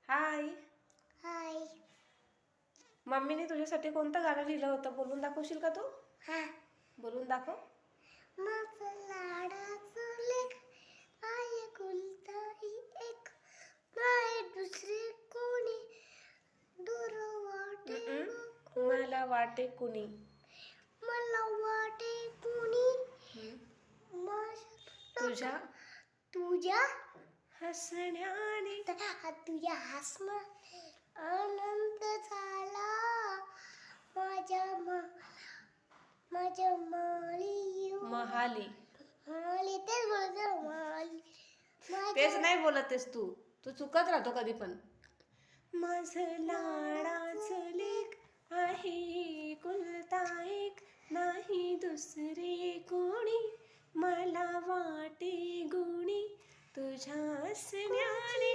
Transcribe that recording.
हाय. हाय. मम्मीने तुझ्यासाठी कोणतं गाणं लिहिलं होतं बोलून दाखवशील का तू? हा. बोलून दाखव. माझं लाडाचं लेक आहे कुलताई एक, नाही दुसरे कोणी दूर वाटे मला वाटे कुणी. मला वाटे कुणी तुझ्या तुझ्या हसण्याने तुझ्या हसणं आनंद झाला माझ्या माझ्या महाली. माली तेच बोलतो माली. तेच नाही बोलतेस तू तू चुकत राहतो कधी पण. माझं लाडाचं लेक आहे कुलता एक, नाही दुसरे कोणी मला वाटे गुणी तुझ्या हसण्याने.